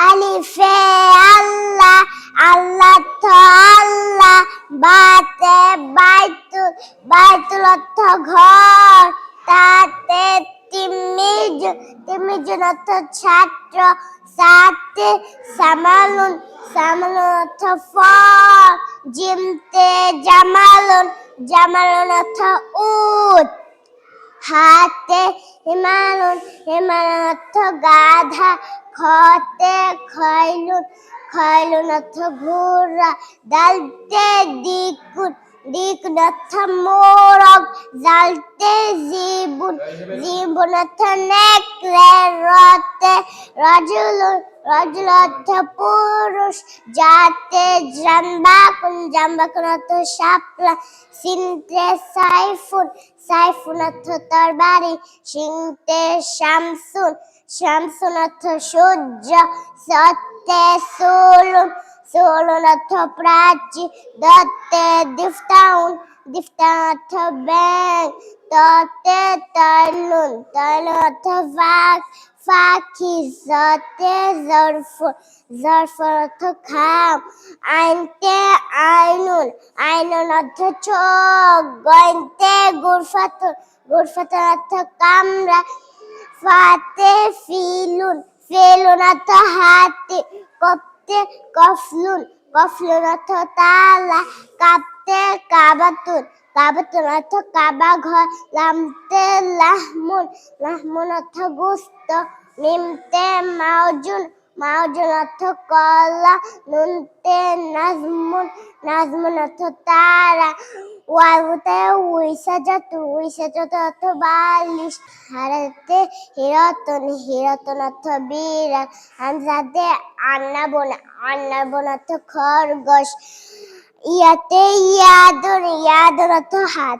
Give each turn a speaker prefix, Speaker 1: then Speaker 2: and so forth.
Speaker 1: আলিফে আল্লাহ, আল্লাহ অর্থ আল্লাহ, বাতে বাইতুল, বাইতুল অর্থ ঘর, তাতে তিমিজ, তিমিজুন অর্থ ছাত্র, সাতে সামালুন, সামালুন অর্থ ফল, জিমতে জামালুন, জামালুন অর্থ উট, হাতে হিমালুন, হিমালুন অর্থ গাধা, খতে খয়লুন, খয়লুন অর্থ ঘোড়া, দালতে দিকুন, দিকুন অর্থ মোরগ, জালতে জিবুন, জিবুন অর্থ নেকড়ে, রতে রজুলুন, রজুল অর্থ পুরুষ, যাতে জাম্বাকুন, জাম্বাকুন অর্থ শাপলা, সিনতে সাইফুন, সাইফুন অর্থ তরবারি, শিনতে শামসুন, শামসুন অর্থ সূর্য, সতে সুলুন, সুলুন অর্থ প্রাচী, দতে দিফতাউন, দিফতাউন অর্থ ব্যাং, ততে তৈলুন, তৈলুন অর্থ বাঘ, পাখি, জতে জরফুন, জরফুন অর্থ খাম, আইনতে আইনুন, আইনুন অর্থ চোখ, গইনতে গুরফাতুন, গুরফাতুন অর্থ কামরা, ফাতে ফিলুন, ফিলুন অর্থ হাতি, কপতে কফলুন, কফলুন অর্থ তালা, কাপতে কাবাতুন, কাবাতুন অর্থ কাবা ঘর, লামতে লাহমুন, লাহমুন অর্থ গোস্ত, মিমতে মাউজুন, মাউজুন অর্থ কলা, নুনতে নাজমুন, নাজমুন অর্থ তারা, ওয়াউতে উইসাজাতু, উইসাজাতু অর্থ বালিশ, হারাতে হিরাতন, হিরাতন অর্থ বিড়াল, হামজাতে আন্নাবন, আন্নাবন অর্থ খরগোশ, ইয়াতে ইয়াদুন, ইয়াদুন অর্থ হাত।